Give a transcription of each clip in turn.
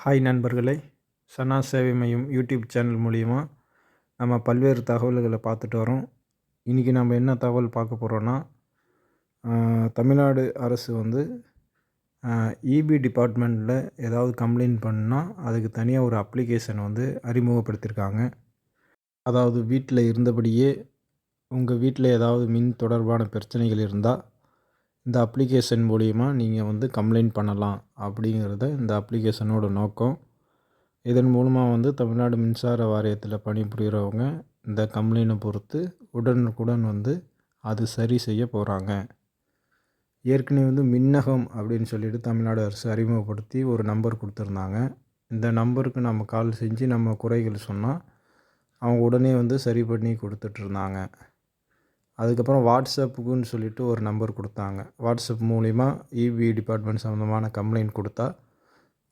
Hi நண்பர்களே, சனா சேவை மையம் யூடியூப் சேனல் மூலிமா நம்ம பல்வேறு தகவல்களை பார்த்துட்டு வரோம். இன்றைக்கி நம்ம என்ன தகவல் பார்க்க போகிறோன்னா, தமிழ்நாடு அரசு வந்து இபி டிபார்ட்மெண்ட்டில் ஏதாவது கம்ப்ளைண்ட் பண்ணால் அதுக்கு தனியாக ஒரு அப்ளிகேஷன் வந்து அறிமுகப்படுத்தியிருக்காங்க. அதாவது வீட்டில் இருந்தபடியே உங்கள் வீட்டில் ஏதாவது மின் தொடர்பான பிரச்சனைகள் இருந்தால் இந்த அப்ளிகேஷன் மூலிமா நீங்கள் வந்து கம்ப்ளைண்ட் பண்ணலாம் அப்படிங்கிறத இந்த அப்ளிகேஷனோட நோக்கம். இதன் மூலமாக வந்து தமிழ்நாடு மின்சார வாரியத்தில் பணிபுரிகிறவங்க இந்த கம்ப்ளைண்ட்டை பொறுத்து உடனுக்குடன் வந்து அது சரி செய்ய போகிறாங்க. ஏற்கனவே வந்து மின்னகம் அப்படின்னு சொல்லிட்டு தமிழ்நாடு அரசு அறிமுகப்படுத்தி ஒரு நம்பர் கொடுத்துருந்தாங்க. இந்த நம்பருக்கு நம்ம கால் செஞ்சு நம்ம குறைகள் சொன்னால் அவங்க உடனே வந்து சரி பண்ணி கொடுத்துட்ருந்தாங்க. அதுக்கப்புறம் வாட்ஸ்அப்புக்குன்னு சொல்லிட்டு ஒரு நம்பர் கொடுத்தாங்க. வாட்ஸ்அப் மூலிமா இபி டிபார்ட்மெண்ட் சம்மந்தமான கம்ப்ளைண்ட் கொடுத்தா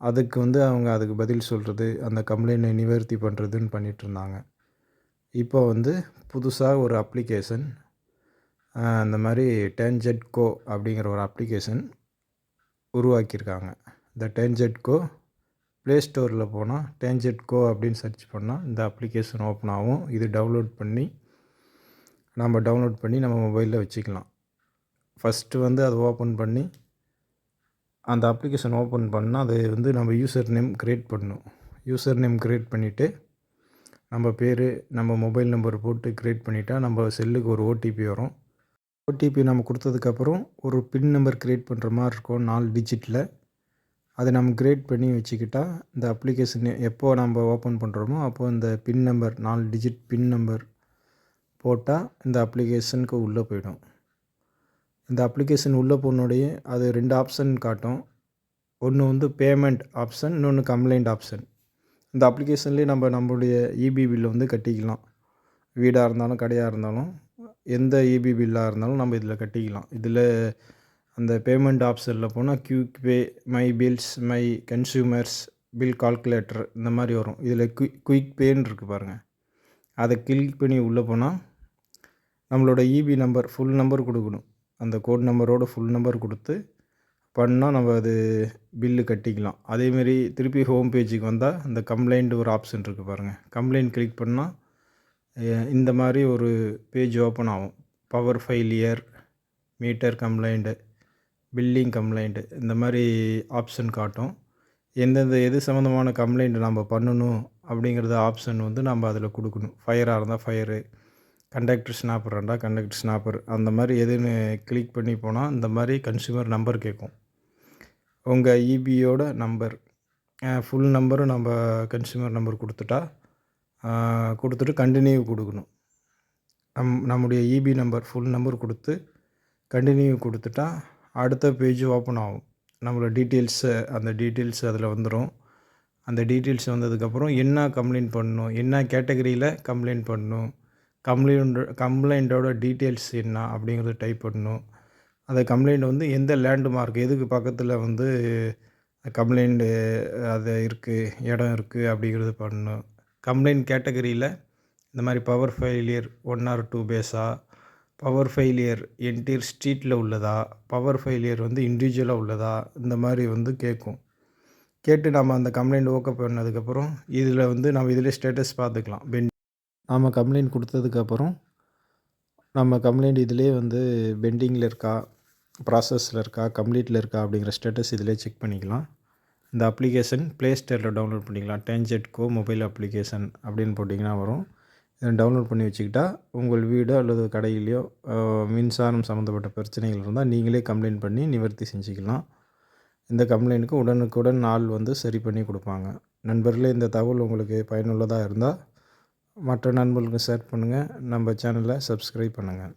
அதுக்கு வந்து அவங்க அதுக்கு பதில் சொல்கிறது, அந்த கம்ப்ளைண்ட்டை நிவர்த்தி பண்ணுறதுன்னு பண்ணிகிட்ருந்தாங்க. இப்போ வந்து புதுசாக ஒரு அப்ளிகேஷன், இந்த மாதிரி டேன்ஜெட்கோ அப்படிங்கிற ஒரு அப்ளிகேஷன் உருவாக்கியிருக்காங்க. இந்த டேன்ஜெட்கோ ப்ளே ஸ்டோரில் போனால் டேன்ஜெட்கோ அப்படின்னு சர்ச் பண்ணால் இந்த அப்ளிகேஷன் ஓப்பன் ஆகும். இது டவுன்லோட் பண்ணி நம்ம மொபைலில் வச்சுக்கலாம். ஃபஸ்ட்டு வந்து அதை ஓப்பன் பண்ணி அந்த அப்ளிகேஷன் ஓப்பன் பண்ணால் அது வந்து நம்ம யூசர் நேம் க்ரியேட் பண்ணணும். யூசர் நேம் க்ரியேட் பண்ணிவிட்டு நம்ம பேர், நம்ம மொபைல் நம்பர் போட்டு க்ரியேட் பண்ணிட்டா நம்ம செல்லுக்கு ஒரு ஓடிபி வரும். ஓடிபி நம்ம கொடுத்ததுக்கப்புறம் ஒரு பின் நம்பர் க்ரியேட் பண்ணுற மாதிரி இருக்கும் 4 டிஜிட்டில். அதை நம்ம க்ரியேட் பண்ணி வச்சுக்கிட்டா இந்த அப்ளிகேஷன் எப்போ நம்ம ஓப்பன் பண்ணுறோமோ அப்போது இந்த பின் நம்பர் 4 டிஜிட் பின் நம்பர் போட்டால் இந்த அப்ளிகேஷனுக்கு உள்ளே போயிடும். இந்த அப்ளிகேஷன் உள்ளே போனோடையே அது 2 ஆப்ஷன் காட்டும். ஒன்று வந்து பேமெண்ட் ஆப்ஷன், இன்னொன்று கம்ப்ளைண்ட் ஆப்ஷன். இந்த அப்ளிகேஷன்லேயே நம்மளுடைய இபி பில்லை வந்து கட்டிக்கலாம். வீடாக இருந்தாலும் கடையாக இருந்தாலும் எந்த இபி பில்லாக இருந்தாலும் நம்ம இதில் கட்டிக்கலாம். இதில் அந்த பேமெண்ட் ஆப்ஷனில் போனால் quick pay, my bills, my consumers bill calculator இந்த மாதிரி வரும். இதில் குயிக் பேன்னு இருக்குது பாருங்கள். அதை கிளிக் பண்ணி உள்ளே போனால் நம்மளோட இபி நம்பர் ஃபுல் நம்பர் கொடுக்கணும். அந்த கோட் நம்பரோட ஃபுல் நம்பர் கொடுத்து பண்ணால் நம்ம அது பில்லு கட்டிக்கலாம். அதேமாரி திருப்பி ஹோம் பேஜுக்கு வந்தால் இந்த கம்ப்ளைண்ட் ஒரு ஆப்ஷன் இருக்குது பாருங்கள். கம்ப்ளைண்ட் கிளிக் பண்ணால் இந்த மாதிரி ஒரு பேஜ் ஓப்பன் ஆகும். Power failure, meter complaint, billing complaint இந்த மாதிரி ஆப்ஷன் காட்டும். எது சம்மந்தமான கம்ப்ளைண்ட் நம்ம பண்ணணும் அப்படிங்கிறத ஆப்ஷன் வந்து நம்ம அதில் கொடுக்கணும். ஃபயராக இருந்தால் ஃபயரு, கண்டக்டர் ஸ்னாப்பர் இருந்தால் கண்டக்டர் ஸ்னாப்பர், அந்த மாதிரி எதுன்னு கிளிக் பண்ணி போனால் இந்த மாதிரி கன்சியூமர் நம்பர் கேட்கும். உங்கள் இபியோட நம்பர் ஃபுல் நம்பரும் நம்ம கன்சியூமர் நம்பர் கொடுத்துட்டு கண்டினியூ கொடுக்கணும். நம்முடைய இபி நம்பர் ஃபுல் நம்பர் கொடுத்து கண்டினியூ கொடுத்துட்டா அடுத்த பேஜ் ஓப்பன் ஆகும். நம்மளோட டீட்டெயில்ஸு, அந்த டீட்டெயில்ஸ் அதில் வந்துடும். அந்த டீட்டெயில்ஸ் வந்ததுக்கப்புறம் என்ன கம்ப்ளைண்ட் பண்ணணும், என்ன கேட்டகரியில் கம்ப்ளைண்ட் பண்ணணும், கம்ப்ளைண்ட்டோட டீட்டெயில்ஸ் என்ன அப்படிங்கிறத டைப் பண்ணணும். அந்த கம்ப்ளைண்ட் வந்து எந்த லேண்ட்மார்க், எதுக்கு பக்கத்தில் வந்து கம்ப்ளைண்ட்டு அது இருக்குது, இடம் இருக்குது அப்படிங்கிறது பண்ணணும். கம்ப்ளைண்ட் கேட்டகரியில் இந்த மாதிரி பவர் ஃபெயிலியர் 1 or 2 பேஸா, பவர் ஃபெயிலியர் என்டையர் ஸ்ட்ரீட்டில் உள்ளதா, பவர் ஃபெயிலியர் வந்து இண்டிவிஜுவலாக உள்ளதா, இந்த மாதிரி வந்து கேட்கும். கேட்டு நம்ம அந்த கம்ப்ளைண்ட் ஓகே பண்ணதுக்கப்புறம் இதில் வந்து நம்ம இதிலே ஸ்டேட்டஸ் பார்த்துக்கலாம். நம்ம கம்ப்ளைண்ட் கொடுத்ததுக்கப்புறம் நம்ம கம்ப்ளைண்ட் இதிலே வந்து பெண்டிங்கில் இருக்கா, ப்ராசஸில் இருக்கா, கம்ப்ளீட்டில் இருக்கா அப்படிங்கிற ஸ்டேட்டஸ் இதிலே செக் பண்ணிக்கலாம். இந்த அப்ளிகேஷன் ப்ளே ஸ்டோரில் டவுன்லோட் பண்ணிக்கலாம். டேன்ஜெட்கோ மொபைல் அப்ளிகேஷன் அப்படின்னு போட்டிங்கன்னா வரும். இதை டவுன்லோட் பண்ணி வச்சுக்கிட்டா உங்கள் வீடோ அல்லது கடையிலையோ மின்சாரம் சம்மந்தப்பட்ட பிரச்சனைகள் இருந்தால் நீங்களே கம்ப்ளைண்ட் பண்ணி நிவர்த்தி செஞ்சுக்கலாம். இந்த கம்ப்ளைண்ட்டுக்கு உடனுக்குடன் ஆள் வந்து சரி பண்ணி கொடுப்பாங்க. நண்பர்களே, இந்த தகவல் உங்களுக்கு பயனுள்ளதாக இருந்தால் மற்ற நண்பர்களுக்கு ஷேர் பண்ணுங்கள். நம்ம சேனலை சப்ஸ்கிரைப் பண்ணுங்கள்.